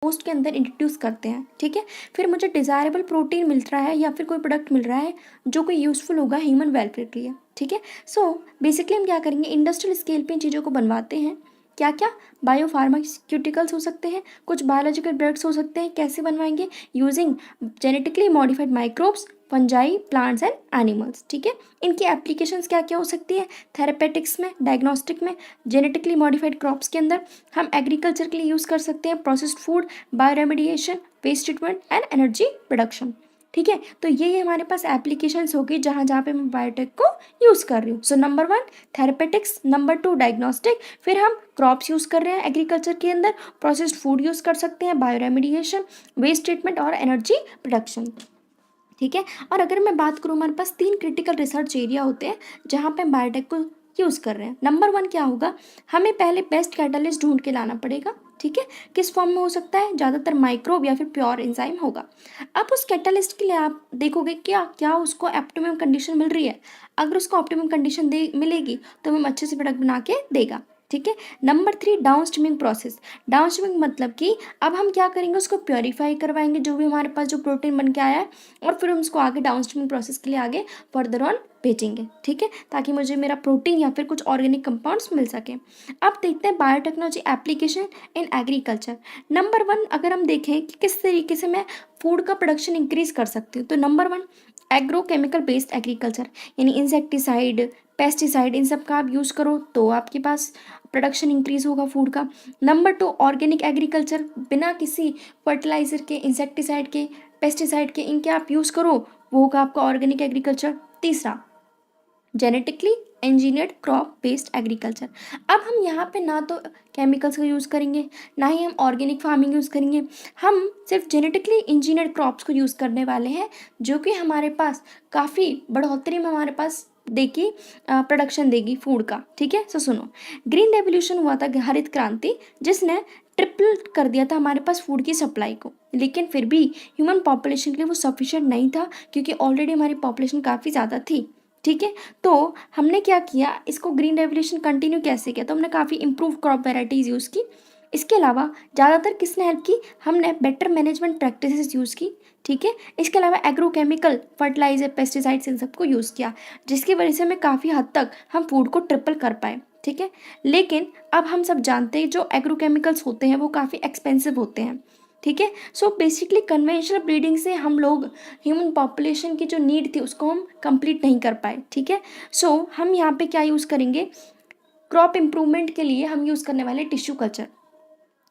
Post के अंदर introduce करते हैं, ठीक है। फिर मुझे डिज़ायरेबल प्रोटीन मिल रहा है या फिर कोई प्रोडक्ट मिल रहा है जो कोई यूज़फुल होगा ह्यूमन वेलफेयर के लिए, ठीक है। सो बेसिकली हम क्या करेंगे, इंडस्ट्रियल स्केल पे इन चीज़ों को बनवाते हैं। क्या क्या, बायो फार्मास्यूटिकल्स हो सकते हैं, कुछ बायोलॉजिकल ड्रग्स हो सकते हैं। कैसे बनवाएंगे, using genetically modified microbes, fungi, plants and animals, ठीक है। इनकी एप्लीकेशंस क्या क्या हो सकती है, थेरेपेटिक्स में, डायग्नोस्टिक में, जेनेटिकली मॉडिफाइड क्रॉप्स के अंदर, हम एग्रीकल्चर के लिए यूज़ कर सकते हैं, processed food, bioremediation, waste treatment and energy production, ठीक है। तो ये हमारे पास एप्लीकेशंस होगी जहाँ जहाँ पे मैं बायोटेक को यूज़ कर रही हूँ। So number 1 therapeutics, number 2 diagnostic, फिर हम क्रॉप्स यूज़ कर रहे हैं एग्रीकल्चर के अंदर, प्रोसेस्ड फूड यूज़ कर सकते हैं, बायोरेमिडिएशन, वेस्ट ट्रीटमेंट और एनर्जी प्रोडक्शन, ठीक है। और अगर मैं बात करूँ, हमारे पास 3 क्रिटिकल रिसर्च एरिया होते हैं जहाँ पे हम बायोटेक को यूज़ कर रहे हैं। नंबर 1 क्या होगा, हमें पहले बेस्ट कैटलिस्ट ढूंढ के लाना पड़ेगा, ठीक है। किस फॉर्म में हो सकता है, ज़्यादातर माइक्रोब या फिर प्योर एंजाइम होगा। अब उस कैटलिस्ट के लिए आप देखोगे क्या क्या उसको ऑप्टिमम कंडीशन मिल रही है। अगर उसको ऑप्टिमम कंडीशन दे मिलेगी तो हमें अच्छे से प्रोडक्ट बना के देगा, ठीक है। Number 3 down streaming process. Down streaming मतलब कि अब हम क्या करेंगे, उसको प्योरीफाई करवाएंगे जो भी हमारे पास जो प्रोटीन बन के आया है, और फिर हम उसको आगे डाउन स्ट्रीमिंग प्रोसेस के लिए आगे फर्दर ऑन भेजेंगे, ठीक है, ताकि मुझे मेरा प्रोटीन या फिर कुछ ऑर्गेनिक कंपाउंड्स मिल सके। अब देखते हैं biotechnology application in agriculture. Number 1 अगर हम देखें कि किस तरीके से मैं फूड का प्रोडक्शन इंक्रीज कर सकती हूँ, तो नंबर 1 एग्रोकेमिकल बेस्ड एग्रीकल्चर, यानी इंसेक्टिसाइड, पेस्टिसाइड, इन सब का आप यूज़ करो तो आपके पास प्रोडक्शन इंक्रीज होगा फूड का। नंबर 2 ऑर्गेनिक एग्रीकल्चर, बिना किसी फर्टिलाइजर के, इंसेक्टिसाइड के, पेस्टिसाइड के, इनके आप यूज़ करो, वो होगा आपका ऑर्गेनिक एग्रीकल्चर। तीसरा genetically engineered crop based agriculture. अब हम यहाँ पे ना तो केमिकल्स का यूज़ करेंगे, ना ही हम ऑर्गेनिक फार्मिंग यूज़ करेंगे, हम सिर्फ जेनेटिकली इंजीनियर्ड क्रॉप्स को यूज़ करने वाले हैं, जो कि हमारे पास काफ़ी बढ़ोतरी में हमारे पास देखिए प्रोडक्शन देगी फूड का, ठीक है। सो सुनो, ग्रीन रेवोल्यूशन हुआ था, हरित क्रांति, जिसने ट्रिपल कर दिया था हमारे पास फूड की सप्लाई को, लेकिन फिर भी ह्यूमन पॉपुलेशन के लिए वो सफिशिएंट नहीं था, क्योंकि ऑलरेडी हमारी पॉपुलेशन काफ़ी ज़्यादा थी, ठीक है। तो हमने क्या किया, इसको ग्रीन रेवोल्यूशन कंटिन्यू कैसे किया, तो हमने काफ़ी इंप्रूव क्रॉप वेराइटीज़ यूज़ की। इसके अलावा ज़्यादातर किसने हेल्प की, हमने बेटर मैनेजमेंट प्रैक्टिसेस यूज़ की, ठीक है। इसके अलावा एग्रोकेमिकल, फर्टिलाइजर, पेस्टिसाइड्स, इन सबको यूज़ किया, जिसकी वजह से हमें काफ़ी हद तक हम फूड को ट्रिपल कर पाए, ठीक है। लेकिन अब हम सब जानते हैं जो एग्रोकेमिकल्स होते हैं वो काफ़ी एक्सपेंसिव होते हैं, ठीक है। सो बेसिकली कन्वेंशनल ब्रीडिंग से हम लोग ह्यूमन पॉपुलेशन की जो नीड थी उसको हम कंप्लीट नहीं कर पाए, ठीक है। सो हम यहाँ पे क्या यूज़ करेंगे, क्रॉप इम्प्रूवमेंट के लिए हम यूज़ करने वाले टिश्यू कल्चर।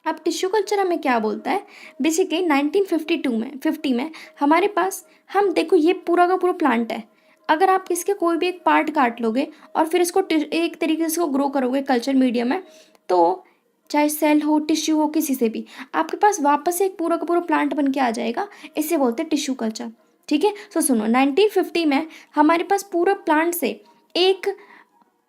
अब टिश्यू कल्चर हमें क्या बोलता है, बेसिकली 1952 में 50 में हमारे पास, हम देखो ये पूरा का पूरा प्लांट है, अगर आप इसके कोई भी एक पार्ट काट लोगे और फिर इसको एक तरीके से इसको ग्रो करोगे कल्चर मीडियम में, तो चाहे सेल हो, टिश्यू हो, किसी से भी आपके पास वापस से एक पूरा का पूरा प्लांट बन के आ जाएगा, इसे बोलते हैं टिश्यू कल्चर, ठीक है। सो सुनो, 1950 में हमारे पास पूरा प्लांट से एक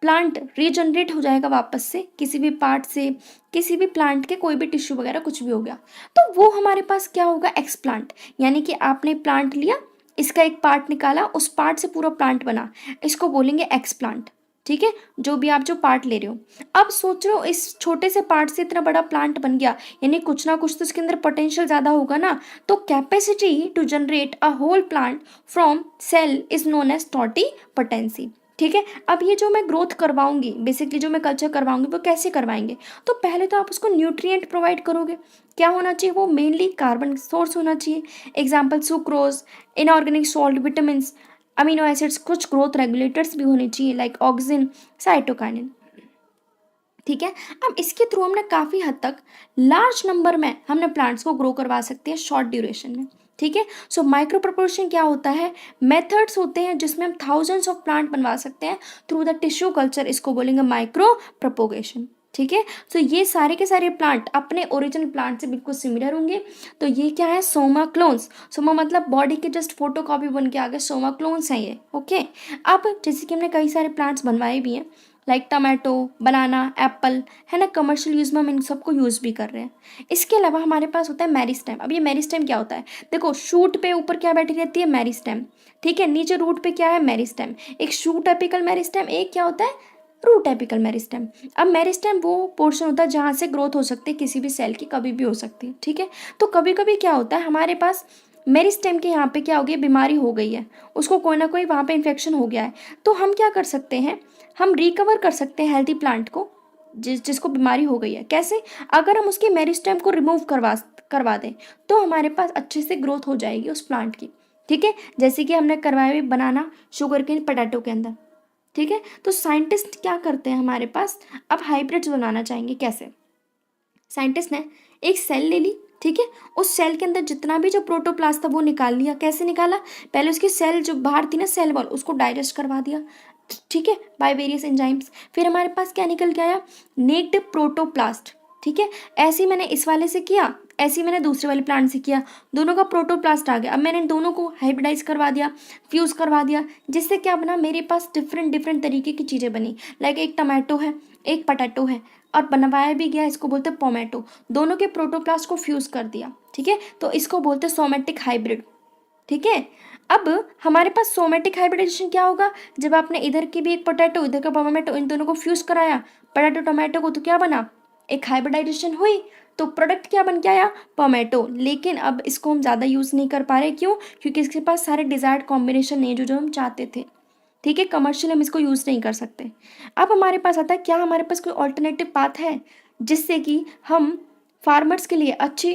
प्लांट रीजनरेट हो जाएगा वापस से, किसी भी पार्ट से, किसी भी प्लांट के कोई भी टिश्यू वगैरह कुछ भी हो गया, तो वो हमारे पास क्या होगा, एक्सप्लांट, यानी कि आपने प्लांट लिया, इसका एक पार्ट निकाला, उस पार्ट से पूरा प्लांट बना, इसको बोलेंगे एक्सप्लांट, ठीक है। जो भी आप जो पार्ट ले रहे हो, अब सोच रहे हो इस छोटे से पार्ट से इतना बड़ा प्लांट बन गया, यानी कुछ ना कुछ तो इसके अंदर पोटेंशियल ज़्यादा होगा ना, तो capacity to generate a whole plant from cell is known as totipotency, ठीक है। अब ये जो मैं ग्रोथ करवाऊंगी, बेसिकली जो मैं कल्चर करवाऊंगी, वो कैसे करवाएंगे, तो पहले तो आप उसको न्यूट्रिएंट प्रोवाइड करोगे। क्या होना चाहिए, वो मेनली कार्बन सोर्स होना चाहिए, example sucrose, inorganic salt, vitamin, amino acids, कुछ ग्रोथ रेगुलेटर्स भी होने चाहिए लाइक ऑक्सिन, साइटोकाइनिन, ठीक है। अब इसके थ्रू हमने काफ़ी हद तक लार्ज नंबर में हमने प्लांट्स को ग्रो करवा सकते हैं शॉर्ट ड्यूरेशन में, ठीक है। सो माइक्रो प्रोपोर्शन क्या होता है, मेथड्स होते हैं जिसमें हम थाउजेंड्स ऑफ प्लांट बनवा सकते हैं थ्रू द टिश्यू कल्चर, इसको बोलेंगे माइक्रो प्रोपोगेशन, ठीक है। सो ये सारे के सारे प्लांट अपने ओरिजिनल प्लांट से बिल्कुल सिमिलर होंगे। तो ये क्या है, सोमा क्लोन्स, सोमा मतलब बॉडी के जस्ट फोटो कॉपी बन के आ गए, सोमा क्लोन्स हैं ये, ओके। अब जैसे कि हमने कई सारे प्लांट्स बनवाए भी हैं लाइक टमाटो, बनाना, एप्पल, है ना, कमर्शियल यूज़ में हम इन सबको यूज़ भी कर रहे हैं। इसके अलावा हमारे पास होता है मेरिस्टेम। अब ये मेरिस्टेम क्या होता है, देखो शूट पे ऊपर क्या बैठी रहती है, मेरिस्टेम, ठीक है, नीचे रूट पे क्या है, मेरिस्टेम, एक शूट एपिकल मेरिस्टेम, एक क्या होता है, रूट एपिकल मेरिस्टेम। अब मेरिस्टेम वो पोर्शन होता है जहाँ से ग्रोथ हो सकती है किसी भी सेल की, कभी भी हो सकती है, ठीक है। तो कभी कभी क्या होता है हमारे पास मेरिस्टेम के यहाँ पे क्या हो गया, बीमारी हो गई है, उसको कोई ना कोई वहाँ पे इन्फेक्शन हो गया है, तो हम क्या कर सकते हैं, हम रिकवर कर सकते हैं हेल्थी प्लांट को जिसको बीमारी हो गई है। कैसे? अगर हम उसके मेरिस्टेम को रिमूव करवा दें तो हमारे पास अच्छे से ग्रोथ हो जाएगी उस प्लांट की, ठीक है। जैसे कि हमने करवाया भी बनाना शुगर के पोटैटो के अंदर, ठीक है। तो साइंटिस्ट क्या करते हैं हमारे पास, अब हाइब्रिड्स बनाना चाहेंगे। कैसे? साइंटिस्ट ने एक सेल ले ली, ठीक है, उस सेल के अंदर जितना भी जो प्रोटोप्लास्ट था वो निकाल लिया। कैसे निकाला? पहले उसकी सेल जो बाहर थी ना, सेल वॉल, उसको डाइजेस्ट करवा दिया, ठीक है, बाय वेरियस एंजाइम्स। फिर हमारे पास क्या निकल के आया, नेक्ड प्रोटोप्लास्ट, ठीक है। ऐसे ही मैंने इस वाले से किया, ऐसे ही मैंने दूसरे वाले प्लांट से किया, दोनों का प्रोटोप्लास्ट आ गया। अब मैंने दोनों को हाइब्रिडाइज करवा दिया, फ्यूज करवा दिया, जिससे क्या बना, मेरे पास डिफरेंट डिफरेंट तरीके की चीज़ें बनी। लाइक एक टमाटो है, एक पोटैटो है, और बनवाया भी गया, इसको बोलते हैं पोमेटो। दोनों के प्रोटोप्लास्ट को फ्यूज कर दिया, ठीक है, तो इसको बोलते हैं सोमेटिक हाइब्रिड, ठीक है। अब हमारे पास सोमेटिक हाइब्रिडाइजेशन क्या होगा, जब आपने इधर की भी एक पोटैटो, इधर का टोमेटो, इन दोनों को फ्यूज कराया, पोटैटो टोमेटो को, तो क्या बना, एक हाइब्रिडाइजेशन हुई, तो प्रोडक्ट क्या बन के आया, टोमेटो। लेकिन अब इसको हम ज़्यादा यूज़ नहीं कर पा रहे, क्यों? क्योंकि इसके पास सारे डिजायर्ड कॉम्बिनेशन नहीं है जो जो हम चाहते थे, ठीक है। कमर्शियल हम इसको यूज़ नहीं कर सकते। अब हमारे पास आता है, क्या हमारे पास कोई ऑल्टरनेटिव पाथ है जिससे कि हम फार्मर्स के लिए अच्छी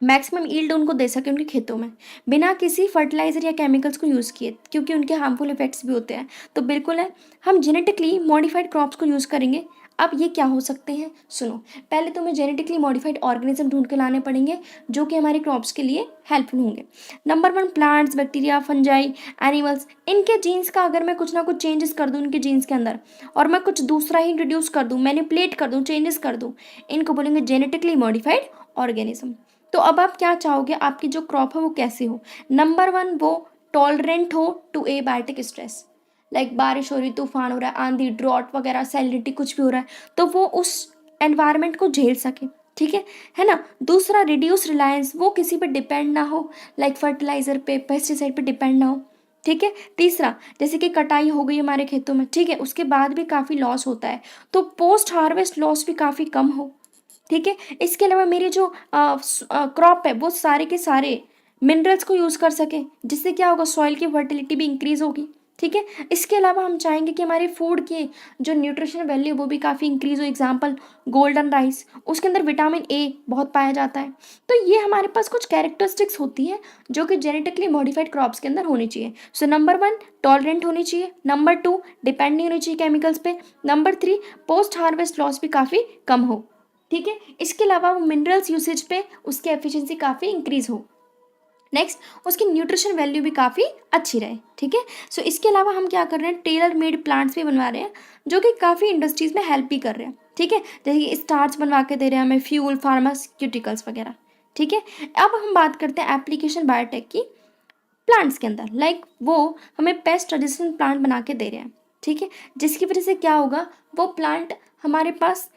मैक्सिमम यील्ड उनको दे सके उनके खेतों में, बिना किसी फर्टिलाइजर या केमिकल्स को यूज़ किए, क्योंकि उनके हार्मफुल इफेक्ट्स भी होते हैं। तो बिल्कुल है, हम जेनेटिकली मॉडिफाइड क्रॉप्स को यूज़ करेंगे। अब ये क्या हो सकते हैं, सुनो। पहले तो हमें जेनेटिकली मॉडिफाइड ऑर्गेनिज्म ढूंढ के लाने पड़ेंगे जो कि हमारे क्रॉप्स के लिए हेल्पफुल होंगे। Number 1, plants, bacteria, fungi, animals, इनके जीन्स का अगर मैं कुछ ना कुछ चेंजेस कर दूँ इनके जीन्स के अंदर, और मैं कुछ दूसरा ही इंट्रोड्यूस कर दूँ, मैनिपुलेट कर दूँ, चेंजेस कर दूँ, इनको बोलेंगे जेनेटिकली मॉडिफाइड ऑर्गेनिज्म। तो अब आप क्या चाहोगे, आपकी जो क्रॉप है वो कैसे हो? नंबर 1, वो टॉलरेंट हो टू एबायोटिक स्ट्रेस। लाइक बारिश हो रही, तूफान हो रहा है, आंधी, ड्रॉट वगैरह, सैलिनिटी कुछ भी हो रहा है, तो वो उस एनवायरनमेंट को झेल सके, ठीक है ना। दूसरा, रिड्यूस रिलायंस, वो किसी पे डिपेंड ना हो, लाइक फर्टिलाइजर पे, पेस्टिसाइड पे डिपेंड ना हो, ठीक है। तीसरा, जैसे कि कटाई हो गई हमारे खेतों में, ठीक है, उसके बाद भी काफ़ी लॉस होता है, तो पोस्ट हार्वेस्ट लॉस भी काफ़ी कम हो, ठीक है। इसके अलावा मेरी जो क्रॉप है वो सारे के सारे मिनरल्स को यूज़ कर सके, जिससे क्या होगा, सॉइल की फर्टिलिटी भी इंक्रीज होगी, ठीक है। इसके अलावा हम चाहेंगे कि हमारे फूड के जो न्यूट्रिशन वैल्यू वो भी काफ़ी इंक्रीज हो। एग्जांपल, गोल्डन राइस, उसके अंदर विटामिन ए बहुत पाया जाता है। तो ये हमारे पास कुछ कैरेक्टरिस्टिक्स होती हैं जो कि जेनेटिकली मॉडिफाइड क्रॉप्स के अंदर होनी चाहिए। सो नंबर 1, टॉलरेंट होनी चाहिए। नंबर 2, डिपेंड नहीं होनी चाहिए केमिकल्स पे। नंबर 3, पोस्ट हार्वेस्ट लॉस भी काफ़ी कम हो, ठीक है। इसके अलावा वो मिनरल्स यूसेज पे उसकी एफिशिएंसी काफ़ी इंक्रीज हो। नेक्स्ट, उसकी न्यूट्रिशन वैल्यू भी काफ़ी अच्छी रहे, ठीक है। सो इसके अलावा हम क्या कर रहे हैं, टेलर मेड प्लांट्स भी बनवा रहे हैं जो कि काफ़ी इंडस्ट्रीज़ में हेल्प भी कर रहे हैं, ठीक है। जैसे कि स्टार्च बनवा के दे रहे हैं हमें, फ्यूल, फार्मास्यूटिकल्स वगैरह, ठीक है। अब हम बात करते हैं एप्लीकेशन बायोटेक की प्लांट्स के अंदर। लाइक वो हमें पेस्ट रेजिस्टेंट प्लांट बना के दे रहे हैं, ठीक है, जिसकी वजह से क्या होगा, वो प्लांट हमारे पास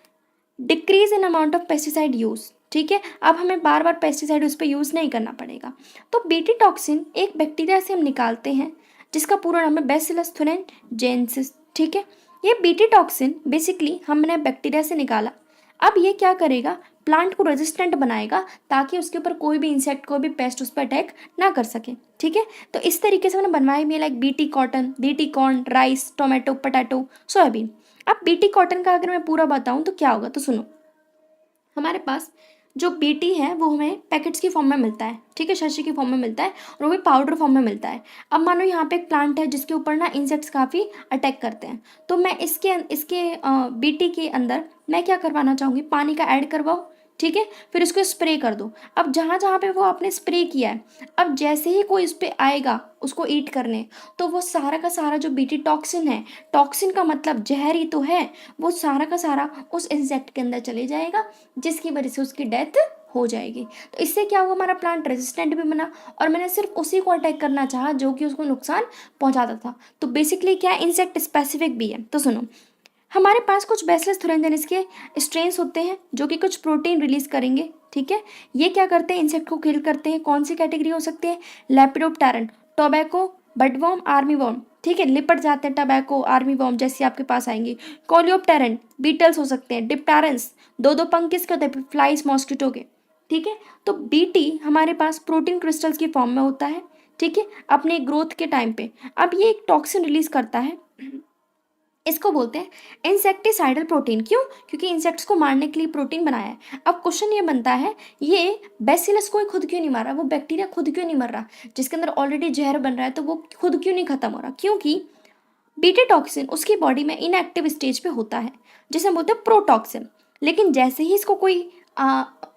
decrease in amount of pesticide use, ठीक है। अब हमें बार बार पेस्टिसाइड उस पर यूज़ नहीं करना पड़ेगा। तो बीटी टॉक्सिन एक बैक्टीरिया से हम निकालते हैं जिसका पूरा नाम है बैसिलस thuringiensis, ठीक है। ये बीटी टॉक्सिन बेसिकली हमने बैक्टीरिया से निकाला। अब ये क्या करेगा, प्लांट को रेजिस्टेंट बनाएगा ताकि उसके ऊपर कोई भी इंसेक्ट, कोई भी पेस्ट उस पर अटैक ना कर सके, ठीक है। तो इस तरीके से मैंने बनवाई भी है, like BT cotton, BT corn, rice, tomato, potato, soybean. अब बीटी कॉटन का अगर मैं पूरा बताऊं तो क्या होगा, तो सुनो। हमारे पास जो बीटी है वो हमें पैकेट्स की फॉर्म में मिलता है, ठीक है, शशी की फॉर्म में मिलता है, और वो भी पाउडर फॉर्म में मिलता है। अब मानो यहाँ पे एक प्लांट है जिसके ऊपर ना इंसेक्ट्स काफ़ी अटैक करते हैं, तो मैं इसके इसके बीटी के अंदर मैं क्या करवाना चाहूँगी, पानी का ऐड करवाओ, ठीक है, फिर उसको स्प्रे कर दो। अब जहाँ जहाँ पे वो आपने स्प्रे किया है, अब जैसे ही कोई इस पर आएगा उसको ईट करने, तो वो सारा का सारा जो बीटी टॉक्सिन है, टॉक्सिन का मतलब जहर ही तो है, वो सारा का सारा उस इंसेक्ट के अंदर चले जाएगा, जिसकी वजह से उसकी डेथ हो जाएगी। तो इससे क्या हुआ, हमारा प्लांट रेजिस्टेंट भी बना, और मैंने सिर्फ उसी को अटैक करना चाहा जो कि उसको नुकसान पहुंचाता था। तो बेसिकली क्या, इंसेक्ट स्पेसिफिक भी है। तो सुनो, हमारे पास कुछ बैसिलस thuringiensis के स्ट्रेन्स होते हैं जो कि कुछ प्रोटीन रिलीज करेंगे, ठीक है। ये क्या करते हैं, इंसेक्ट को किल करते हैं। कौन सी कैटेगरी हो सकती है, लेपिडोप्टेरन, टोबैको, बडवर्म, आर्मी वर्म, ठीक है, लिपट जाते हैं, टबैको, आर्मी वॉर्म जैसी आपके पास आएंगी। कोलियोप्टेरन, बीटल्स हो सकते हैं। डिप्टेरेंस, दो दो पंख किसके होते हैं? फ्लाइज, मॉस्किटो के। ठीक है, तो बीटी हमारे पास प्रोटीन क्रिस्टल्स की फॉर्म में होता है। ठीक है, अपने ग्रोथ के टाइम पे। अब ये एक टॉक्सिन रिलीज करता है, इसको बोलते हैं इंसेक्टिसाइडल प्रोटीन। क्यों? क्योंकि इंसेक्ट्स को मारने के लिए प्रोटीन बनाया है। अब क्वेश्चन ये बनता है, ये बेसिलस को खुद क्यों नहीं मार रहा, वो बैक्टीरिया खुद क्यों नहीं मर रहा, जिसके अंदर ऑलरेडी जहर बन रहा है, तो वो खुद क्यों नहीं खत्म हो रहा? क्योंकि बीटा टॉक्सिन उसकी बॉडी में इनएक्टिव स्टेज पे होता है, जिसे हम बोलते हैं प्रोटॉक्सिन। लेकिन जैसे ही इसको कोई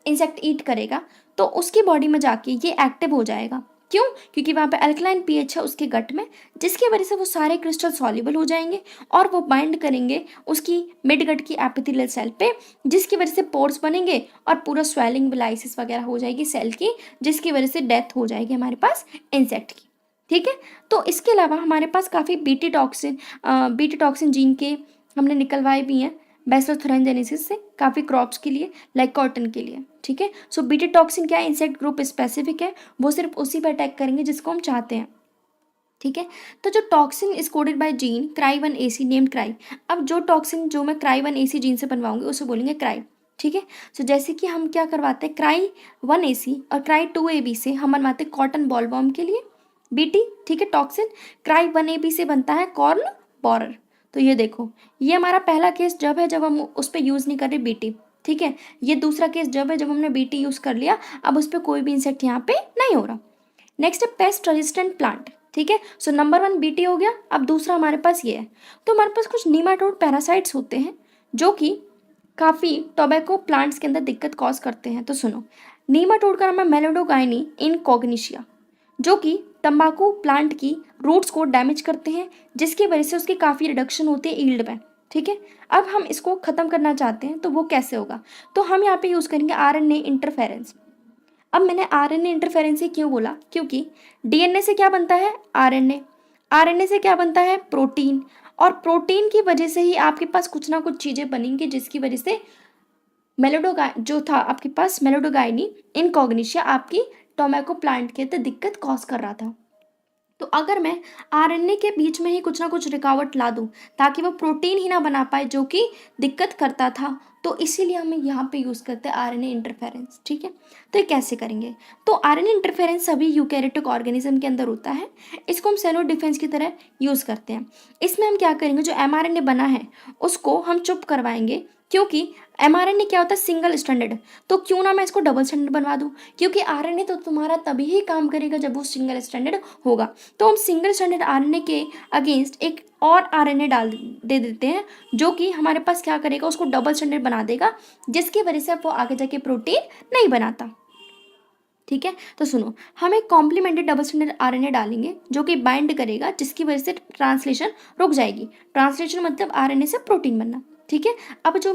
इंसेक्ट ईट करेगा तो उसकी बॉडी में जाके ये एक्टिव हो जाएगा। क्यों? क्योंकि वहाँ पे अल्कलाइन पीएच है उसके गट में, जिसकी वजह से वो सारे क्रिस्टल सॉल्युबल हो जाएंगे और वो बाइंड करेंगे उसकी मिड गट की एपिथेलियल सेल पे, जिसकी वजह से पोर्स बनेंगे और पूरा स्वेलिंग, बिलाइसिस वगैरह हो जाएगी सेल की, जिसकी वजह से डेथ हो जाएगी हमारे पास इंसेक्ट की। ठीक है, तो इसके अलावा हमारे पास काफ़ी बीटी टॉक्सिन जीन के हमने निकलवाए भी हैं बेसिलोथेरेनजेनेसिस से, काफ़ी क्रॉप्स के लिए, लाइक कॉटन के लिए। ठीक है, सो बीटी टॉक्सिन क्या है? इंसेक्ट ग्रुप स्पेसिफिक है, वो सिर्फ उसी पर अटैक करेंगे जिसको हम चाहते हैं। ठीक है, तो जो toxin is coded by gene क्राई1AC नेम्ड क्राई। अब जो टॉक्सिन जो मैं क्राई1AC जीन से बनवाऊंगी उसे बोलेंगे क्राई। ठीक है, सो जैसे कि हम क्या करवाते हैं, क्राई1AC और क्राई2AB से हम बनवाते हैं कॉटन बॉलवॉर्म के लिए बीटी। ठीक है, टॉक्सिन क्राई1AB से बनता है कॉर्न बोरर। तो ये देखो, ये हमारा पहला केस जब है जब हम उस पर यूज़ नहीं कर रहे बीटी। ठीक है, ये दूसरा केस जब है जब हमने बीटी यूज़ कर लिया, अब उस पर कोई भी इंसेक्ट यहाँ पे नहीं हो रहा। नेक्स्ट है पेस्ट रेजिस्टेंट प्लांट। ठीक है, सो नंबर 1 बीटी हो गया। अब दूसरा हमारे पास ये है, तो हमारे पास कुछ नीमाटोड पैरासाइट्स होते हैं जो कि काफ़ी टोबैको प्लांट्स के अंदर दिक्कत कॉज करते हैं। तो सुनो, नीमाटोड का नाम है मेलोडोगाइनी इनकॉग्निशिया, जो कि तंबाकू प्लांट की रूट्स को डैमेज करते हैं, जिसकी वजह से उसकी काफ़ी रिडक्शन होती है ईल्ड में। ठीक है, अब हम इसको ख़त्म करना चाहते हैं, तो वो कैसे होगा? तो हम यहाँ पे यूज़ करेंगे आरएनए इंटरफेरेंस। अब मैंने आरएनए इंटरफेरेंस ही क्यों बोला? क्योंकि डीएनए से क्या बनता है? आरएनए। आरएनए से क्या बनता है? प्रोटीन। और प्रोटीन की वजह से ही आपके पास कुछ ना कुछ चीज़ें बनेंगी, जिसकी वजह से जो था आपके पास मेलोडोगाइनी इनकॉग्निशिया आपकी टोबैको प्लांट के अंदर दिक्कत कॉज कर रहा था। तो अगर मैं आरएनए के बीच में ही कुछ ना कुछ रुकावट ला दूं ताकि वो प्रोटीन ही ना बना पाए जो कि दिक्कत करता था, तो इसीलिए हम यहाँ पे यूज़ करते हैं आरएनए इंटरफेरेंस। ठीक है, तो ये कैसे करेंगे? तो आरएनए इंटरफेरेंस सभी यूकैरियोटिक ऑर्गेनिज्म के अंदर होता है, इसको हम सेलो डिफेंस की तरह यूज़ करते हैं। इसमें हम क्या करेंगे, जो एमआरएनए बना है उसको हम चुप करवाएंगे, क्योंकि एमआरएनए क्या होता है? Single standard. तो क्यों ना मैं इसको डबल स्टैंडर्ड बनवा दूँ, क्योंकि आरएनए तो तुम्हारा तभी ही काम करेगा जब वो सिंगल स्टैंडर्ड होगा। तो हम सिंगल स्टैंडर्ड आरएनए के अगेंस्ट एक और आरएनए दे देते हैं, जो कि हमारे पास क्या करेगा, उसको डबल स्टैंडर्ड बना देगा, जिसकी वजह से वो आगे जाके प्रोटीन नहीं बनाता। ठीक है, तो सुनो, हम एक कॉम्प्लीमेंट्री डबल स्टैंडर्ड आरएनए डालेंगे जो कि बाइंड करेगा, जिसकी वजह से ट्रांसलेशन रुक जाएगी। ट्रांसलेशन मतलब आरएनए से प्रोटीन बनना। ठीक है, अब जो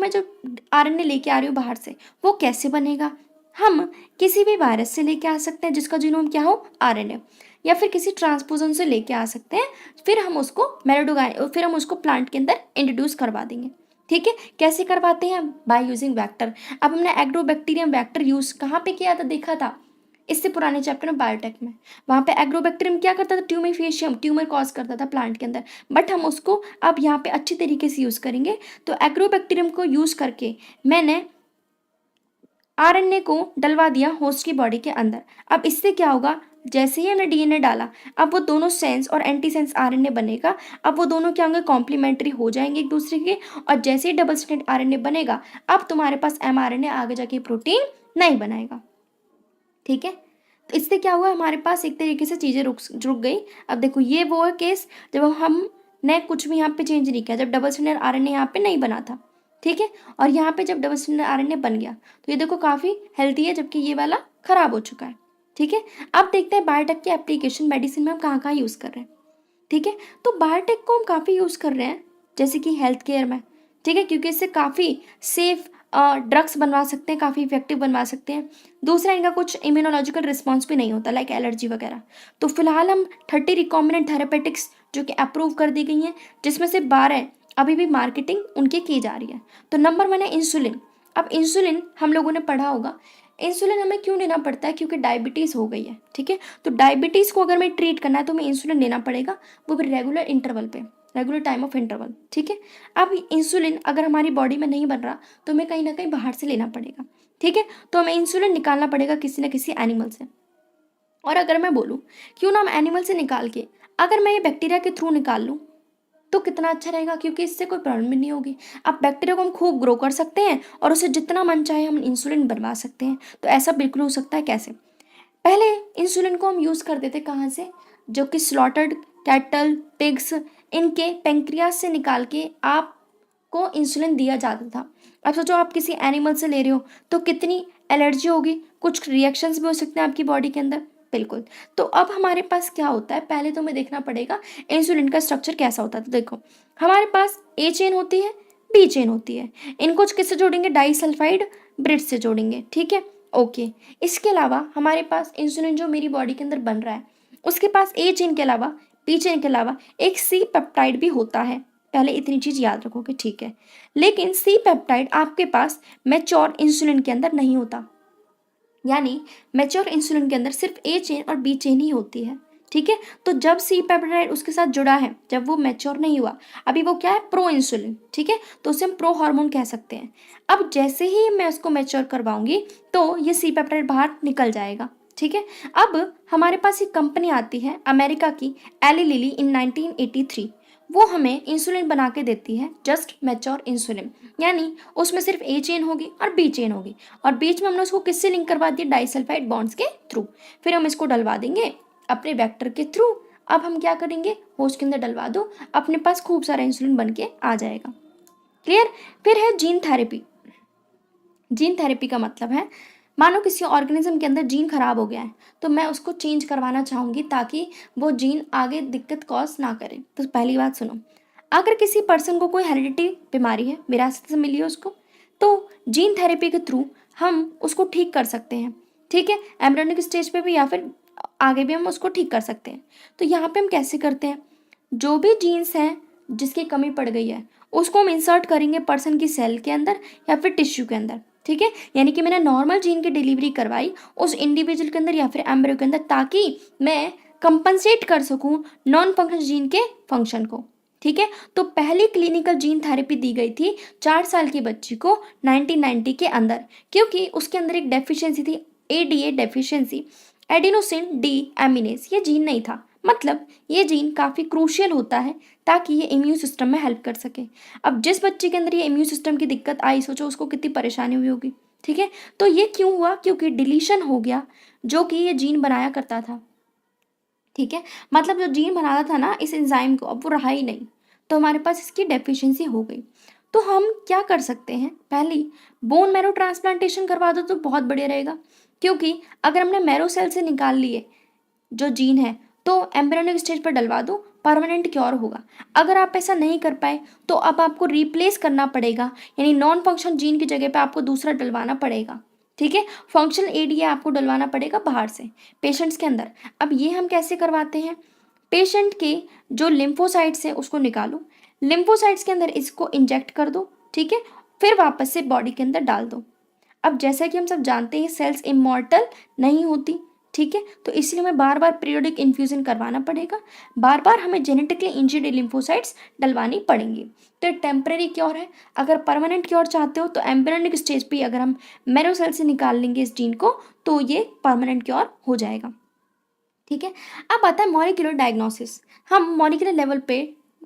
आरएनए लेके आ रही हूँ बाहर से, वो कैसे बनेगा? हम किसी भी वायरस से लेके आ सकते हैं जिसका जीनोम क्या हो? आरएनए, या फिर किसी ट्रांसपोजन से लेके आ सकते हैं, फिर हम उसको प्लांट के अंदर इंट्रोड्यूस करवा देंगे। ठीक है, कैसे करवाते हैं? By using vector. अब हमने एग्रोबैक्टीरियम वेक्टर यूज कहाँ पे किया था, देखा था इससे पुराने चैप्टर में, बायोटेक में। वहाँ पे एग्रोबैक्टीरियम क्या करता था? ट्यूमेफेशियम, ट्यूमर कॉज करता था प्लांट के अंदर, बट हम उसको अब यहाँ पे अच्छी तरीके से यूज़ करेंगे। तो एग्रोबैक्टीरियम को यूज़ करके मैंने आरएनए को डलवा दिया होस्ट की बॉडी के अंदर। अब इससे क्या होगा, जैसे ही हमने डीएनए डाला, अब वो दोनों सेंस और एंटी सेंस आरएनए बनेगा। अब वो दोनों क्या होंगे? कॉम्प्लीमेंट्री हो जाएंगे एक दूसरे के, और जैसे ही डबल स्टैंडर्ड आरएनए बनेगा, अब तुम्हारे पास एमआरएनए आगे जाके प्रोटीन नहीं बनाएगा। ठीक है, तो इससे क्या हुआ, हमारे पास एक तरीके से चीज़ें रुक गई। अब देखो, ये वो है केस जब हमने कुछ भी यहाँ पे चेंज नहीं किया, जब डबल स्टैंडर्ड आरएनए यहाँ पे नहीं बना था। ठीक है, और यहाँ पे जब डबल स्टैंडर्ड आरएनए बन गया, तो ये देखो काफ़ी हेल्थी है, जबकि ये वाला ख़राब हो चुका है। ठीक है, अब देखते हैं बायोटेक की एप्लीकेशन मेडिसिन में हम कहाँ कहाँ यूज़ कर रहे हैं। ठीक है, तो बायोटेक को हम काफ़ी यूज़ कर रहे हैं, जैसे कि हेल्थ केयर में। ठीक है, क्योंकि इससे काफ़ी सेफ ड्रग्स बनवा सकते हैं, काफ़ी इफेक्टिव बनवा सकते हैं। दूसरा, इनका कुछ इम्यूनोलॉजिकल रिस्पॉन्स भी नहीं होता, लाइक एलर्जी वगैरह। तो फिलहाल हम 30 रिकॉम्बिनेंट थेरेपेटिक्स जो कि अप्रूव कर दी गई हैं, जिसमें से 12 अभी भी मार्केटिंग उनकी की जा रही है। तो नंबर 1 है इंसुलिन। अब इंसुलिन हम लोगों ने पढ़ा होगा, इंसुलिन हमें क्यों लेना पड़ता है? क्योंकि डायबिटीज़ हो गई है, ठीक है। तो डायबिटीज़ को अगर मैं ट्रीट करना है तो हमें इंसुलिन लेना पड़ेगा, वो भी रेगुलर इंटरवल पे, रेगुलर टाइम ऑफ इंटरवल, ठीक है। अब इंसुलिन अगर हमारी बॉडी में नहीं बन रहा तो हमें कहीं ना कहीं बाहर से लेना पड़ेगा, ठीक है। तो हमें इंसुलिन निकालना पड़ेगा किसी ना किसी एनिमल से। और अगर मैं बोलूँ क्यों ना हम एनिमल से निकाल के अगर मैं ये बैक्टीरिया के थ्रू निकाल लूँ तो कितना अच्छा रहेगा, क्योंकि इससे कोई प्रॉब्लम भी नहीं होगी। अब बैक्टीरिया को हम खूब ग्रो कर सकते हैं और उसे जितना मन चाहे हम इंसुलिन बनवा सकते हैं। तो ऐसा बिल्कुल हो सकता है। कैसे? पहले इंसुलिन को हम यूज़ करते थे कहाँ से? जो कि स्लॉटर्ड कैटल, पिग्स, इनके पेंक्रियास से निकाल के आपको इंसुलिन दिया जाता था। अब सोचो आप किसी एनिमल से ले रहे हो तो कितनी एलर्जी होगी, कुछ रिएक्शंस भी हो सकते हैं आपकी बॉडी के अंदर। बिल्कुल। तो अब हमारे पास क्या होता है, पहले तो हमें देखना पड़ेगा इंसुलिन का स्ट्रक्चर कैसा होता है। तो देखो हमारे पास ए चेन होती है, बी चेन होती है। इनको किससे जोड़ेंगे? डाइसल्फाइड ब्रिज से जोड़ेंगे, ठीक है। ओके। इसके अलावा हमारे पास इंसुलिन जो मेरी बॉडी के अंदर बन रहा है उसके पास ए चेन के अलावा, बी चेन के अलावा एक सी पेप्टाइड भी होता है। पहले इतनी चीज याद रखोगे, ठीक है। लेकिन सी पेप्टाइड आपके पास मैच्योर इंसुलिन के अंदर नहीं होता, यानी मैच्योर इंसुलिन के अंदर सिर्फ ए चेन और बी चेन ही होती है, ठीक है। तो जब सी पेप्टाइड उसके साथ जुड़ा है, जब वो मैच्योर नहीं हुआ, अभी वो क्या है? प्रो इंसुलिन, ठीक है। तो उसे हम प्रो हार्मोन कह सकते हैं। अब जैसे ही मैं उसको मैच्योर करवाऊंगी तो ये सी पेप्टाइड बाहर निकल जाएगा, ठीक है। अब हमारे पास एक कंपनी आती है अमेरिका की, एली लिली, इन 1983। वो हमें इंसुलिन बना के देती है, जस्ट मैच्योर इंसुलिन, यानी उसमें सिर्फ ए चेन होगी और बी चेन होगी और बीच में हमने उसको किससे लिंक करवा दिया? डाइसल्फाइड बॉन्ड्स के थ्रू। फिर हम इसको डलवा देंगे अपने वेक्टर के थ्रू। अब हम क्या करेंगे? होस्ट के अंदर डलवा दो, अपने पास खूब सारा इंसुलिन बन के आ जाएगा। क्लियर? फिर है जीन थेरेपी। जीन थेरेपी का मतलब है, मानो किसी ऑर्गेनिज्म के अंदर जीन खराब हो गया है तो मैं उसको चेंज करवाना चाहूँगी ताकि वो जीन आगे दिक्कत कॉज ना करे। तो पहली बात सुनो, अगर किसी पर्सन को कोई हेरिडिटी बीमारी है, विरासत से मिली है उसको, तो जीन थेरेपी के थ्रू हम उसको ठीक कर सकते हैं, ठीक है। एम्ब्रियोनिक स्टेज पे भी या फिर आगे भी हम उसको ठीक कर सकते हैं। तो यहाँ पे हम कैसे करते हैं? जो भी जीन्स हैं जिसकी कमी पड़ गई है उसको हम इंसर्ट करेंगे पर्सन की सेल के अंदर या फिर टिश्यू के अंदर, ठीक है। यानी कि मैंने नॉर्मल जीन की डिलीवरी करवाई उस इंडिविजुअल के अंदर या फिर एम्ब्रियो के अंदर, ताकि मैं कंपनसेट कर सकूं नॉन फंक्शनल जीन के फंक्शन को, ठीक है। तो पहली क्लिनिकल जीन थेरेपी दी गई थी 4 साल की बच्ची को 1990 के अंदर, क्योंकि उसके अंदर एक डेफिशिएंसी थी, एडीए डेफिशिएंसी, एडिनोसिन डी एमिनेस। ये जीन नहीं था, मतलब ये जीन काफ़ी क्रूशियल होता है ताकि ये इम्यून सिस्टम में हेल्प कर सके। अब जिस बच्चे के अंदर ये इम्यून सिस्टम की दिक्कत आई, सोचो उसको कितनी परेशानी हुई होगी, ठीक है। तो ये क्यों हुआ? क्योंकि डिलीशन हो गया जो कि ये जीन बनाया करता था, ठीक है। मतलब जो जीन बनाता था ना इस एंजाइम को, अब वो रहा ही नहीं, तो हमारे पास इसकी डेफिशिएंसी हो गई। तो हम क्या कर सकते हैं? पहली, बोन मैरो ट्रांसप्लांटेशन करवा दो तो बहुत बढ़िया रहेगा, क्योंकि अगर हमने मैरो सेल से निकाल लिए जो जीन है तो एम्ब्रियोनिक स्टेज पर डलवा दो, परमानेंट क्योर होगा। अगर आप ऐसा नहीं कर पाए तो अब आपको रिप्लेस करना पड़ेगा, यानी नॉन फंक्शनल जीन की जगह पे आपको दूसरा डलवाना पड़ेगा, ठीक है। फंक्शनल एडीए आपको डलवाना पड़ेगा बाहर से पेशेंट्स के अंदर। अब ये हम कैसे करवाते हैं? पेशेंट के जो लिम्फोसाइट्स हैं उसको निकालो, लिम्फोसाइट्स के अंदर इसको इंजेक्ट कर दो, ठीक है। फिर वापस से बॉडी के अंदर डाल दो। अब जैसा कि हम सब जानते हैं सेल्स इमॉर्टल नहीं होती, ठीक है। तो इसलिए हमें बार बार पीरियोडिक इन्फ्यूजन करवाना पड़ेगा, बार बार हमें जेनेटिकली इंजर्ड लिम्फोसाइट्स डलवानी पड़ेंगी। तो ये टेम्परेरी क्योर है। अगर परमानेंट क्योर चाहते हो तो एम्ब्रियोनिक स्टेज पे अगर हम मैरो सेल से निकाल लेंगे इस जीन को तो ये परमानेंट क्योर हो जाएगा, ठीक है। अब आता है मॉलिक्यूलर डायग्नोसिस। हम मॉलिक्यूलर लेवल पे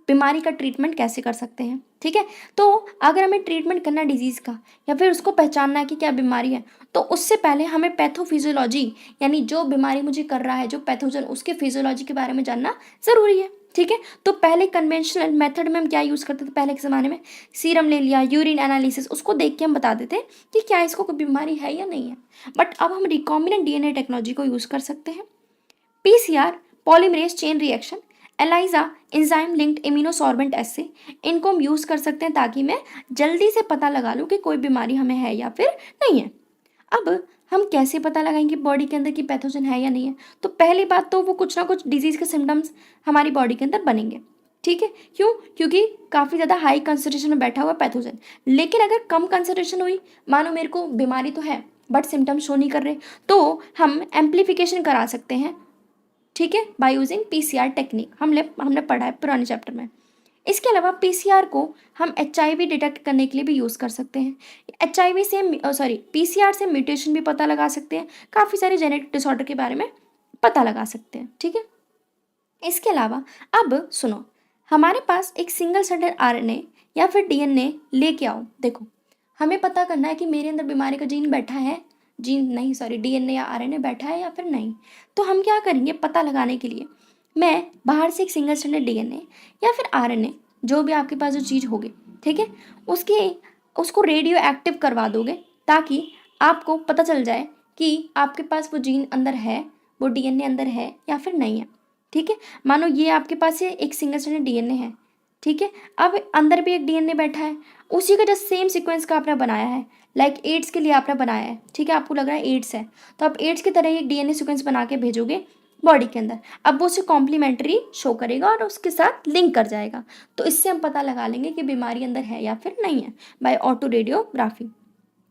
बीमारी का ट्रीटमेंट कैसे कर सकते हैं, ठीक है। तो अगर हमें ट्रीटमेंट करना है डिजीज़ का या फिर उसको पहचानना है कि क्या बीमारी है, तो उससे पहले हमें पैथोफिजियोलॉजी, यानी जो बीमारी मुझे कर रहा है, जो पैथोजन, उसके फिजियोलॉजी के बारे में जानना ज़रूरी है, ठीक है। तो पहले कन्वेंशनल मेथड में हम क्या यूज़ करते थे? पहले के ज़माने में सीरम ले लिया, यूरिन एनालिसिस, उसको देख के हम बता देते कि क्या इसको कोई बीमारी है या नहीं है। बट अब हम रिकॉम्बिनेंट डीएनए टेक्नोलॉजी को यूज़ कर सकते हैं। PCR, polymerase chain reaction, ELISA, enzyme linked immunosorbent assay, इनको हम यूज़ कर सकते हैं ताकि मैं जल्दी से पता लगा लूँ कि कोई बीमारी हमें है या फिर नहीं है। अब हम कैसे पता लगाएंगे बॉडी के अंदर कि पैथोजन है या नहीं है? तो पहली बात तो वो कुछ ना कुछ डिजीज़ के सिम्टम्स हमारी बॉडी के अंदर बनेंगे, ठीक है। क्यों? क्योंकि काफ़ी ज़्यादा हाई कंसंट्रेशन में बैठा हुआ पैथोजन। लेकिन अगर कम कंसंट्रेशन हुई, मानो मेरे को बीमारी तो है बट सिम्टम्स शो नहीं कर रहे, तो हम एम्प्लीफिकेशन करा सकते हैं, ठीक है, बाय यूजिंग पीसीआर टेक्निक। हमने पढ़ा है पुराने चैप्टर में। इसके अलावा पीसीआर को हम एचआईवी डिटेक्ट करने के लिए भी यूज़ कर सकते हैं। एचआईवी से पीसीआर से म्यूटेशन भी पता लगा सकते हैं, काफ़ी सारे जेनेटिक डिसऑर्डर के बारे में पता लगा सकते हैं, ठीक है। इसके अलावा अब सुनो, हमारे पास एक सिंगल स्ट्रैंडेड आरएनए या फिर डीएनए लेके आओ। देखो, हमें पता करना है कि मेरे अंदर बीमारी का जीन बैठा है, डीएनए या आरएनए बैठा है या फिर नहीं। तो हम क्या करेंगे पता लगाने के लिए, मैं बाहर से एक सिंगल स्ट्रैंडेड डीएनए या फिर आरएनए, जो भी आपके पास जो चीज़ होगी, ठीक है, उसको रेडियो एक्टिव करवा दोगे, ताकि आपको पता चल जाए कि आपके पास वो जीन अंदर है, वो डीएनए अंदर है या फिर नहीं है, ठीक है। मानो ये आपके पास एक सिंगल स्ट्रैंडेड डीएनए है, ठीक है, अब अंदर भी एक डीएनए बैठा है, उसी का जस्ट सेम सीक्वेंस का आपने बनाया है, लाइक एड्स के लिए आपने बनाया है, ठीक है, आपको लग रहा है एड्स है, तो आप एड्स की तरह एक डीएनए सीक्वेंस बना के भेजोगे बॉडी के अंदर। अब वो उसे कॉम्प्लीमेंट्री शो करेगा और उसके साथ लिंक कर जाएगा, तो इससे हम पता लगा लेंगे कि बीमारी अंदर है या फिर नहीं है, बाय ऑटो रेडियोग्राफी,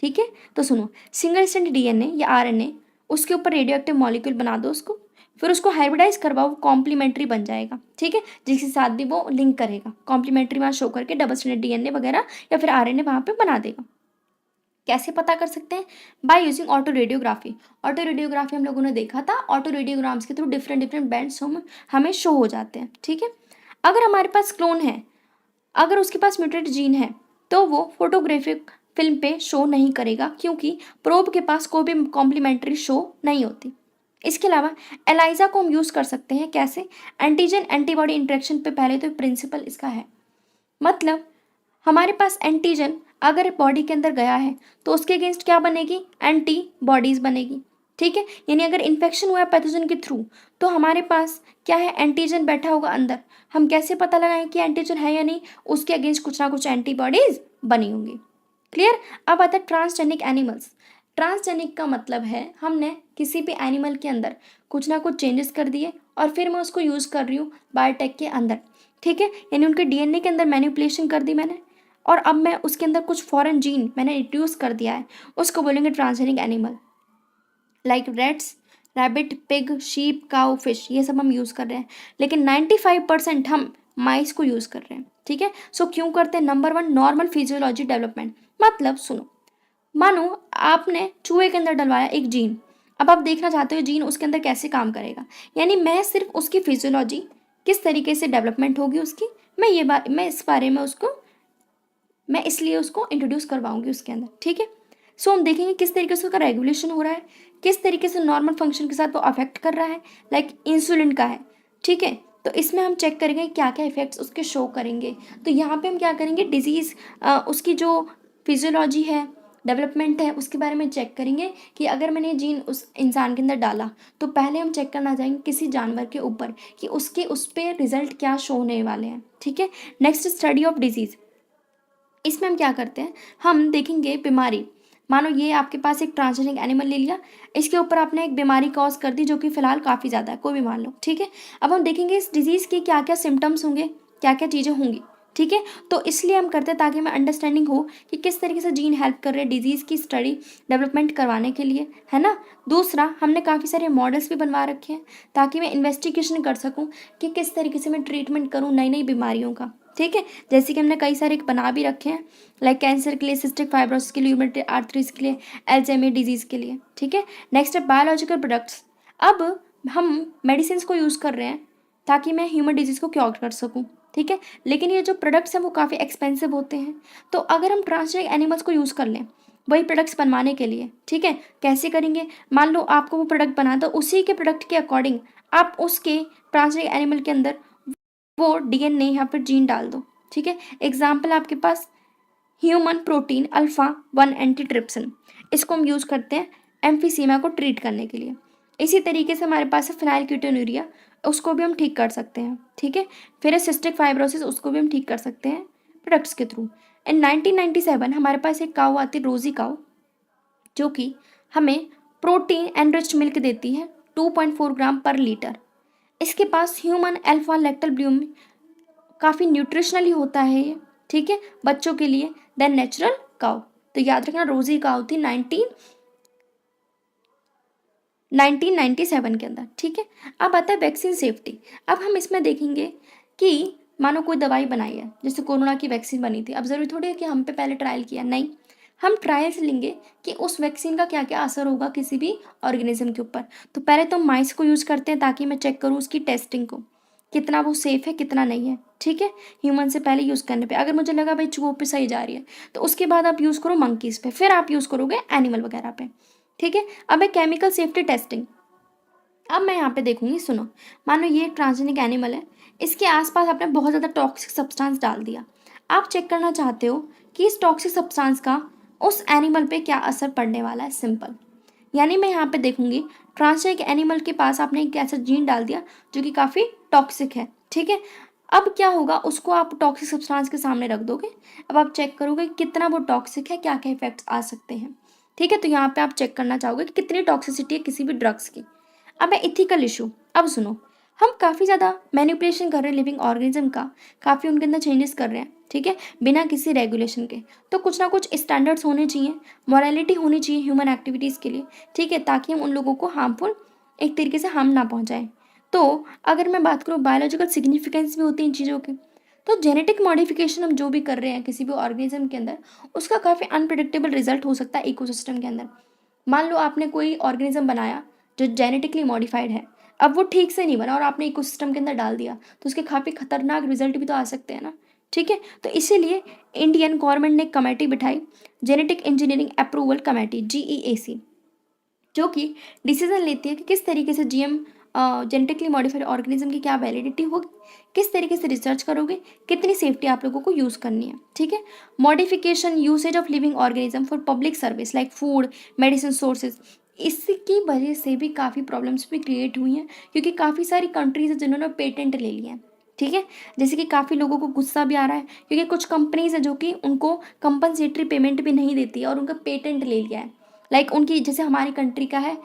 ठीक है। तो सुनो, सिंगल स्ट्रैंड डीएनए या आरएनए, उसके ऊपर रेडियो एक्टिव मॉलिक्यूल बना दो उसको, फिर उसको हाइब्रिडाइज करवाओ, वो कॉम्प्लीमेंट्री बन जाएगा, ठीक है, जिसके साथ भी वो लिंक करेगा, कॉम्प्लीमेंट्री वहाँ शो करके डबल स्ट्रैंडेड डीएनए वगैरह या फिर आरएनए वहाँ पे बना देगा। कैसे पता कर सकते हैं? By using auto radiography. Auto radiography हम लोगों ने देखा था, ऑटो रेडियोग्राम्स के थ्रू डिफरेंट डिफरेंट बैंड्स हमें शो हो जाते हैं, ठीक है। अगर हमारे पास क्लोन है, अगर उसके पास म्यूटेटेड जीन है, तो वो फोटोग्राफिक फिल्म पे शो नहीं करेगा, क्योंकि प्रोब के पास कोई भी कॉम्प्लीमेंट्री शो नहीं होती। इसके अलावा एलाइजा को हम यूज़ कर सकते हैं, कैसे? एंटीजन एंटीबॉडी इंटरेक्शन पे पहले तो प्रिंसिपल इसका है, मतलब हमारे पास एंटीजन अगर बॉडी के अंदर गया है तो उसके अगेंस्ट क्या बनेगी? एंटीबॉडीज बनेगी, ठीक है। यानी अगर इन्फेक्शन हुआ है पैथोजन के थ्रू, तो हमारे पास क्या है? एंटीजन बैठा होगा अंदर। हम कैसे पता लगाएं कि एंटीजन है या नहीं? उसके अगेंस्ट कुछ ना कुछ एंटीबॉडीज बनी होंगी। क्लियर? अब आता है ट्रांसजेनिक एनिमल्स। ट्रांसजेनिक का मतलब है हमने किसी भी एनिमल के अंदर कुछ ना कुछ चेंजेस कर दिए और फिर मैं उसको यूज़ कर रही हूँ बायोटेक के अंदर, ठीक है। यानी उनके डीएनए के अंदर मैनिपुलेशन कर दी मैंने, और अब मैं उसके अंदर कुछ फॉरेन जीन मैंने इंट्रोड्यूस कर दिया है, उसको बोलेंगे transgenic animal. Like rates, rabbit, pig, sheep, cow, fish, ये सब हम यूज़ कर रहे हैं, लेकिन 95% हम माइस को यूज़ कर रहे हैं, ठीक है। सो क्यों करते हैं? Number 1, normal physiology development. मतलब सुनो, मानो आपने चूहे के अंदर डलवाया एक जीन, अब आप देखना चाहते हो जीन उसके अंदर कैसे काम करेगा, यानी मैं सिर्फ उसकी फिजियोलॉजी किस तरीके से डेवलपमेंट होगी उसकी, मैं इस बारे में मैं इसलिए उसको इंट्रोड्यूस करवाऊंगी उसके अंदर, ठीक है। सो हम देखेंगे किस तरीके से उसका रेगुलेशन हो रहा है, किस तरीके से नॉर्मल फंक्शन के साथ वो अफेक्ट कर रहा है, लाइक इंसुलिन का है, ठीक है। तो इसमें हम चेक करेंगे क्या क्या इफेक्ट्स उसके शो करेंगे। तो यहाँ पे हम क्या करेंगे, डिजीज़ उसकी जो फिजियोलॉजी है, डेवलपमेंट है, उसके बारे में चेक करेंगे कि अगर मैंने जीन उस इंसान के अंदर डाला, तो पहले हम चेक करना चाहेंगे किसी जानवर के ऊपर कि उस पर रिजल्ट क्या शो होने वाले हैं, ठीक है। Next, study of disease. इसमें हम क्या करते हैं, हम देखेंगे बीमारी। मानो ये आपके पास एक ट्रांसजेनिक एनिमल ले लिया, इसके ऊपर आपने एक बीमारी कॉज कर दी जो कि फिलहाल काफ़ी ज़्यादा है, कोई भी मान लो, ठीक है। अब हम देखेंगे इस डिजीज़ के क्या क्या सिम्टम्स होंगे, क्या क्या चीज़ें होंगी, ठीक है। तो इसलिए हम करते हैं ताकि हमें अंडरस्टैंडिंग हो कि किस तरीके से जीन हेल्प कर रहे हैं डिजीज़ की स्टडी डेवलपमेंट करवाने के लिए, है ना। दूसरा, हमने काफ़ी सारे मॉडल्स भी बनवा रखे हैं ताकि मैं इन्वेस्टिगेशन कर सकूँ कि किस तरीके से मैं ट्रीटमेंट करूँ नई नई बीमारियों का, ठीक है। जैसे कि हमने कई सारे बना भी रखे हैं, लाइक कैंसर के लिए, सिस्टिक फाइब्रोसिस के लिए, यूमेटरी आर्थराइटिस के लिए, एल्जाइमर डिजीज़ के लिए, ठीक है। नेक्स्ट है बायोलॉजिकल प्रोडक्ट्स। अब हम मेडिसिन को यूज़ कर रहे हैं ताकि मैं ह्यूमन डिजीज़ को क्योर कर सकूँ, ठीक है। लेकिन ये जो प्रोडक्ट्स हैं वो काफ़ी एक्सपेंसिव होते हैं, तो अगर हम ट्रांसजेनिक एनिमल्स को यूज़ कर लें वही प्रोडक्ट्स बनवाने के लिए, ठीक है, कैसे करेंगे? मान लो आपको वो प्रोडक्ट बना, तो उसी के प्रोडक्ट के अकॉर्डिंग आप उसके ट्रांसजेनिक एनिमल के अंदर वो डीएनए या फिर जीन डाल दो, ठीक है। एग्जाम्पल आपके पास ह्यूमन प्रोटीन अल्फा 1 एंटीट्रिप्सिन, इसको हम यूज़ करते हैं एम्फीसीमा को ट्रीट करने के लिए। इसी तरीके से हमारे पास है फिनाइलकीटोन्यूरिया, उसको भी हम ठीक कर सकते हैं, ठीक है। फिर है सिस्टिक फाइब्रोसिस, उसको भी हम ठीक कर सकते हैं प्रोडक्ट्स के थ्रू। इन 1997 हमारे पास एक काऊ आती है, रोजी काऊ, जो कि हमें प्रोटीन एनरिच्ड मिल्क देती है 2.4 ग्राम पर लीटर। इसके पास ह्यूमन अल्फा लैक्टोब्यूम काफ़ी न्यूट्रिशनली होता है ये, ठीक है, बच्चों के लिए, देन नेचुरल काउ। तो याद रखना, रोजी काउ थी 1997 के अंदर, ठीक है। अब आता है वैक्सीन सेफ्टी। अब हम इसमें देखेंगे कि मानो कोई दवाई बनाई है, जैसे कोरोना की वैक्सीन बनी थी, अब ज़रूरी थोड़ी है कि हम पे पहले ट्रायल किया, नहीं, हम ट्रायल्स लेंगे कि उस वैक्सीन का क्या क्या असर होगा किसी भी ऑर्गेनिज्म के ऊपर। तो पहले तो माइस को यूज़ करते हैं ताकि मैं चेक करूँ उसकी टेस्टिंग को, कितना वो सेफ़ है कितना नहीं है, ठीक है। ह्यूमन से पहले यूज़ करने पे अगर मुझे लगा भाई चूहों पे सही जा रही है, तो उसके बाद आप यूज़ करो मंकीज़ पे, फिर आप यूज़ करोगे एनिमल वगैरह पे, ठीक है। अब है केमिकल सेफ्टी टेस्टिंग। अब मैं यहाँ पे देखूंगी, सुनो, मानो ये ट्रांसजेनिक एनिमल है, इसके आसपास आपने बहुत ज़्यादा टॉक्सिक सब्सटेंस डाल दिया। आप चेक करना चाहते हो कि इस टॉक्सिक सब्सटेंस का उस एनिमल पे क्या असर पड़ने वाला है, सिंपल। यानी मैं यहाँ पे देखूंगी ट्रांसजेनिक एनिमल के पास आपने एक ऐसा जीन डाल दिया जो कि काफ़ी टॉक्सिक है, ठीक है। अब क्या होगा, उसको आप टॉक्सिक सब्सटेंस के सामने रख दोगे। अब आप चेक करोगे कि कितना वो टॉक्सिक है, क्या क्या इफेक्ट्स आ सकते हैं, ठीक है। तो यहाँ पे आप चेक करना चाहोगे कि कितनी टॉक्सिसिटी है किसी भी ड्रग्स की। अब है इथिकल इशू। अब सुनो, हम काफ़ी ज़्यादा मैनिपुलेशन कर रहे हैं लिविंग ऑर्गेनिज्म का, काफ़ी उनके अंदर चेंजेस कर रहे हैं, ठीक है, बिना किसी रेगुलेशन के। तो कुछ ना कुछ स्टैंडर्ड्स होने चाहिए, मॉरलिटी होनी चाहिए ह्यूमन एक्टिविटीज़ के लिए, ठीक है, ताकि हम उन लोगों को हार्मफुल एक तरीके से हार्म ना पहुंचाएं। तो अगर मैं बात करूँ बायोलॉजिकल सिग्निफिकेंस भी होती है इन चीज़ों की। तो जेनेटिक मॉडिफिकेशन हम जो भी कर रहे हैं किसी भी ऑर्गेनिज्म के अंदर, उसका काफ़ी अनप्रिडिक्टेबल रिजल्ट हो सकता है इकोसिस्टम के अंदर। मान लो आपने कोई ऑर्गेनिज्म बनाया जो जेनेटिकली मॉडिफाइड है, अब वो ठीक से नहीं बना और आपने इकोसिस्टम के अंदर डाल दिया, तो उसके काफ़ी खतरनाक रिजल्ट भी तो आ सकते हैं ना, ठीक है। तो इसीलिए इंडियन गवर्नमेंट ने एक कमेटी बिठाई, genetic engineering approval committee, GEAC, जो कि डिसीजन लेती है कि किस तरीके से जीएम जेनेटिकली मॉडिफाइड ऑर्गेनिज्म की क्या वैलिडिटी होगी, किस तरीके से रिसर्च करोगे, कितनी सेफ्टी आप लोगों को यूज़ करनी है, ठीक है। Modification usage of living organism for public service like food, medicine sources, इसकी वजह से भी काफ़ी प्रॉब्लम्स भी क्रिएट हुई हैं, क्योंकि काफ़ी सारी कंट्रीज हैं जिन्होंने पेटेंट ले लिए हैं, ठीक है। जैसे कि काफ़ी लोगों को गुस्सा भी आ रहा है क्योंकि कुछ कंपनीज हैं जो कि उनको कंपनसेटरी पेमेंट भी नहीं देती है और उनका पेटेंट ले लिया है। लाइक उनकी, जैसे हमारी कंट्री का है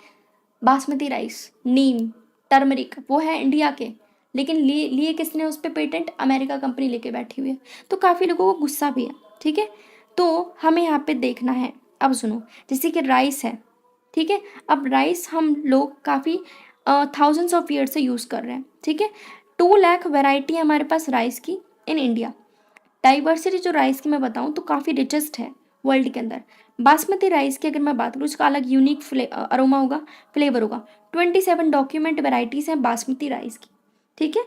बासमती राइस, नीम, टर्मरिक, वो है इंडिया के, लेकिन लिए लिए किसने उस पर पेटेंट, अमेरिका कंपनी लेके बैठी हुई है। तो काफ़ी लोगों को गुस्सा भी है, ठीक है। तो हमें यहाँ पे देखना है। अब सुनो, जैसे कि राइस है, ठीक है। अब राइस हम लोग काफ़ी थाउजेंड्स ऑफ ईयर से यूज़ कर रहे हैं, ठीक है। 2 लाख वेराइटी है हमारे पास राइस की इन इंडिया। डाइवर्सिटी जो राइस की मैं बताऊँ तो काफ़ी रिचेस्ट है वर्ल्ड के अंदर। बासमती राइस की अगर मैं बात करूँ, उसका अलग यूनिक अरोमा होगा, फ्लेवर होगा। 27 डॉक्यूमेंट वेराइटीज़ हैं बासमती राइस की, ठीक है।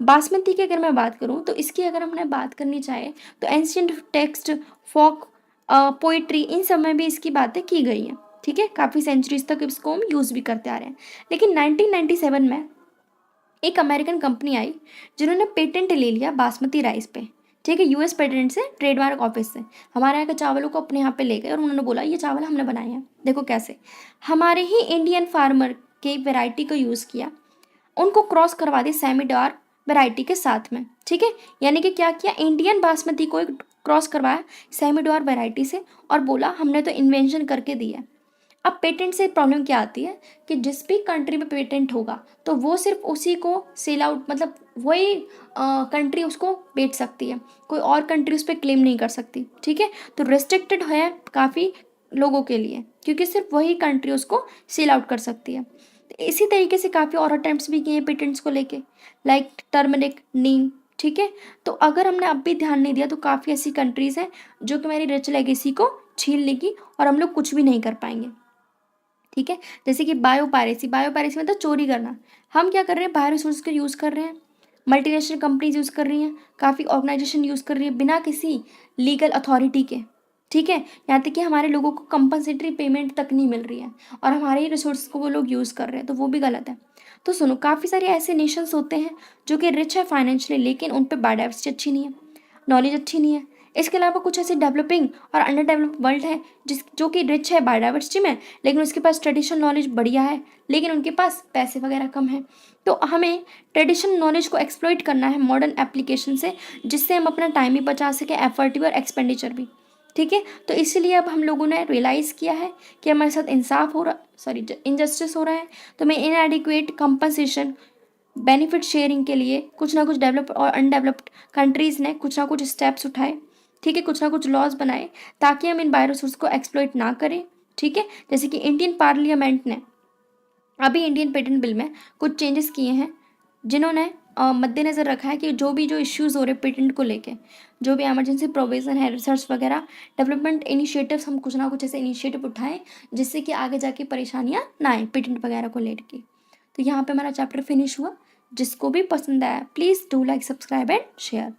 बासमती की अगर मैं बात करूँ तो इसकी अगर हमने बात करनी चाहे तो एंशियंट टेक्स्ट, फोक, पोइट्री, इन सब में भी इसकी बातें की गई हैं, ठीक है। काफ़ी सेंचुरीज तक इसको हम यूज़ भी करते आ रहे हैं। लेकिन 1997 में एक अमेरिकन कंपनी आई जिन्होंने पेटेंट ले लिया बासमती राइस पे, ठीक है। यूएस पेटेंट से, ट्रेडमार्क ऑफिस से हमारे यहाँ के चावलों को अपने यहाँ पे ले गए और उन्होंने बोला ये चावल हमने बनाए हैं। देखो कैसे, हमारे ही इंडियन फार्मर के वैरायटी को यूज़ किया, उनको क्रॉस करवा दी सेमीडार वैरायटी के साथ में, ठीक है। यानी कि क्या किया, इंडियन बासमती को एक क्रॉस करवाया सेमीडार वैरायटी से और बोला हमने तो इन्वेंशन करके दी है। अब पेटेंट से प्रॉब्लम क्या आती है कि जिस भी कंट्री में पेटेंट होगा तो वो सिर्फ उसी को सेल आउट, मतलब वही कंट्री उसको बेच सकती है, कोई और कंट्री उस पर क्लेम नहीं कर सकती, ठीक है। तो रिस्ट्रिक्टेड है काफ़ी लोगों के लिए, क्योंकि सिर्फ वही कंट्री उसको सेल आउट कर सकती है। तो इसी तरीके से काफ़ी और अटेम्प्ट्स भी किए हैं पेटेंट्स को लेके, लाइक टर्मरिक, नीम, ठीक है। तो अगर हमने अब भी ध्यान नहीं दिया तो काफ़ी ऐसी कंट्रीज़ हैं जो कि हमारी रिच लेगेसी को छीन लेगी और हम लोग कुछ भी नहीं कर पाएंगे, ठीक है। जैसे कि बायोपायरेसी, बायोपायरेसी मतलब चोरी करना। हम क्या कर रहे हैं, बायो रिसोर्स का यूज़ कर रहे हैं, मल्टीनेशनल कंपनीज यूज़ कर रही हैं, काफ़ी ऑर्गेनाइजेशन यूज़ कर रही है बिना किसी लीगल अथॉरिटी के, ठीक है। यहाँ तक कि हमारे लोगों को कंपनसेटरी पेमेंट तक नहीं मिल रही है और हमारे ही रिसोर्स को वो लोग यूज़ कर रहे हैं, तो वो भी गलत है। तो सुनो, काफ़ी सारे ऐसे नेशंस होते हैं जो कि रिच है फाइनेंशियली, लेकिन उन पर बायोडाइवर्सिटी अच्छी नहीं है, नॉलेज अच्छी नहीं है। इसके अलावा कुछ ऐसे डेवलपिंग और अंडर डेवलप वर्ल्ड है जो कि रिच है बायोडाइवर्सिटी में, लेकिन उसके पास ट्रेडिशनल नॉलेज बढ़िया है, लेकिन उनके पास पैसे वगैरह कम है। तो हमें ट्रेडिशनल नॉलेज को एक्सप्लॉइट करना है मॉडर्न एप्लीकेशन से, जिससे हम अपना टाइम भी बचा सकें, एफर्ट भी और एक्सपेंडिचर भी, ठीक है। तो इसलिए अब हम लोगों ने रियलाइज़ किया है कि हमारे साथ इंसाफ हो रहा, सॉरी, इनजस्टिस हो रहा है। तो मैं इनएडिक्वेट कंपनसेशन, बेनिफिट शेयरिंग के लिए कुछ ना कुछ डेवलप और अनडेवलप्ड कंट्रीज़ ने कुछ ना कुछ स्टेप्स उठाए, ठीक है, कुछ ना कुछ लॉज बनाए ताकि हम इन बायो रिसोर्स को एक्सप्लॉइट ना करें, ठीक है। जैसे कि इंडियन पार्लियामेंट ने अभी इंडियन पेटेंट बिल में कुछ चेंजेस किए हैं जिन्होंने मद्देनज़र रखा है कि जो इश्यूज़ हो रहे पेटेंट को लेके, जो भी इमरजेंसी प्रोविज़न है, रिसर्च वगैरह, डेवलपमेंट इनिशिएटिव्स, हम कुछ ना कुछ ऐसे इनिशिएटिव उठाएं जिससे कि आगे जाके परेशानियां ना आए पेटेंट वगैरह को लेके। तो यहाँ पे हमारा चैप्टर फिनिश हुआ। जिसको भी पसंद आया please do like, subscribe and share.